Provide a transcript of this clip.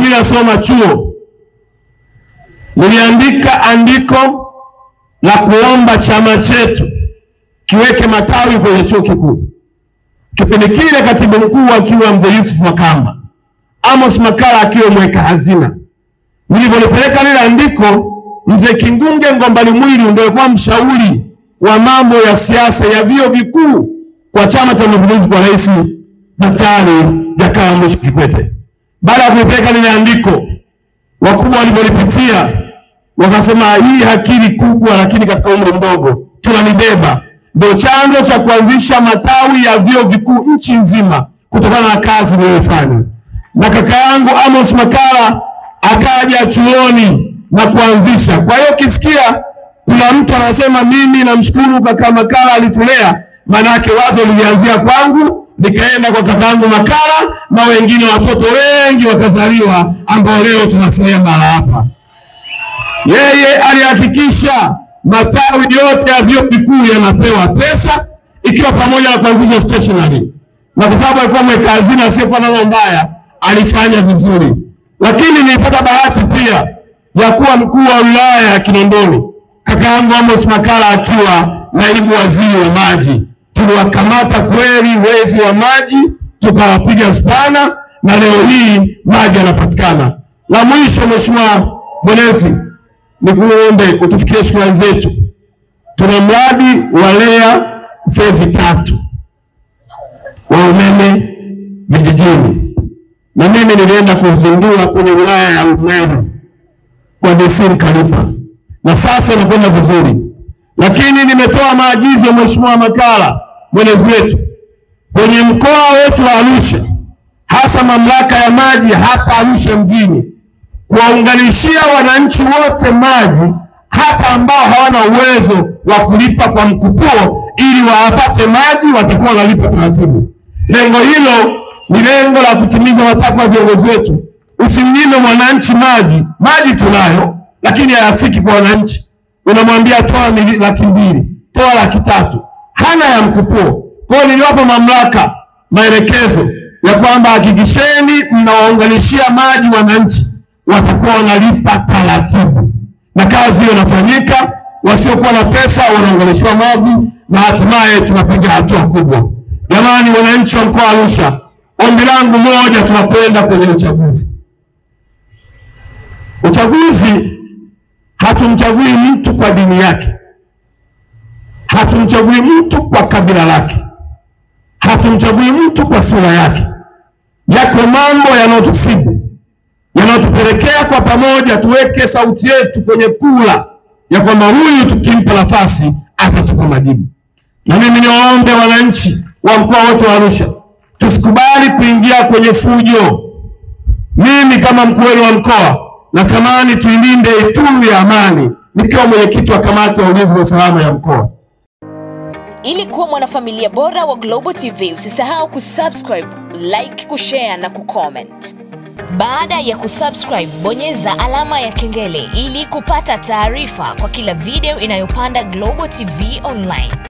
mimi nasoma chuo, niliandika andiko la kuomba chama chetu kiweke matawi kwenye chuo kikuu. Kipindi kile katibu mkuu akiwa mzee Yusuf Makamba, Amos Makala akiwa mweka hazina. Nilivyolipeleka lile andiko, mzee Kingunge Ngombali Mwili ndio alikuwa mshauri wa mambo ya siasa ya vyuo vikuu kwa Chama cha Mapinduzi kwa Rais Daktari Jakaya Mrisho Kikwete. Baada ya kupeleka lile andiko, wakubwa walipolipitia wakasema hii akili kubwa lakini katika umri mdogo tunalibeba. Ndio chanzo cha kuanzisha matawi ya vyuo vikuu nchi nzima kutokana na kazi niliyofanya. Na kaka yangu Amos Makala akaja chuoni na kuanzisha. Kwa hiyo kisikia kuna mtu anasema mimi namshukuru kaka Makala alitulea, maana yake wazo lilianzia kwangu, nikaenda kwa kakangu Makala na wengine watoto wengi wakazaliwa ambao leo tunafurahia mara hapa. Yeye alihakikisha matawi yote ya vyuo vikuu yanapewa pesa, ikiwa pamoja na kuanzisha stationery. Na kwa sababu alikuwa mweka hazina asiyekuwa na mbaya, alifanya vizuri. Lakini nilipata bahati pia ya kuwa mkuu wa wilaya ya Kinondoni, kaka yangu Amos Makala akiwa naibu waziri wa maji. Tuliwakamata kweli wezi wa maji, tukawapiga spana, na leo hii maji yanapatikana. La mwisho, Mheshimiwa Mwenezi, nikuombe utufikie shukrani zetu. Tuna mradi wa LEA phase 3 wa umeme vijijini, na mimi nilienda kuzindua kwenye wilaya ya Meru kwa DC Kalipa, na sasa inakwenda vizuri. Lakini nimetoa maagizo Mheshimiwa Makala Mwenezi wetu kwenye mkoa wetu wa Arusha, hasa mamlaka ya maji hapa Arusha mjini, kuwaunganishia wananchi wote maji hata ambao hawana uwezo wa kulipa kwa mkupuo, ili wapate maji watakuwa wanalipa taratibu. Lengo hilo ni lengo la kutimiza matakwa ya viongozi wetu. Usimnyime mwananchi maji. Maji tunayo lakini hayafiki kwa wananchi. Unamwambia toa 200,000, toa 300,000, hana ya mkupuo. Kwa hiyo niliwapa mamlaka maelekezo ya kwamba hakikisheni mnawaunganishia maji wananchi, watakuwa wanalipa taratibu. Na kazi hiyo inafanyika, wasiokuwa na pesa wanaunganishwa maji, na hatimaye tunapiga hatua kubwa. Jamani wananchi wa mkoa wa Arusha, ombi langu moja, tunakwenda kwenye uchaguzi. Uchaguzi hatumchagui mtu kwa dini yake, hatumchagui mtu kwa kabila lake, hatumchagui mtu kwa sura yake. Yako mambo yanayotusibu, yanayotupelekea kwa pamoja tuweke sauti yetu kwenye kula ya kwamba huyu tukimpa nafasi atatupa majibu. Na mimi niwaombe wananchi wa mkoa wote wa Arusha, tusikubali kuingia kwenye fujo. Mimi kama mkuu wenu wa mkoa natamani tuilinde Ikulu ya Amani nikiwa mwenyekiti wa kamati ya ulinzi na usalama ya mkoa. Ili kuwa mwanafamilia bora wa Global TV, usisahau kusubscribe, like, kushare na kucomment. Baada ya kusubscribe, bonyeza alama ya kengele ili kupata taarifa kwa kila video inayopanda Global TV Online.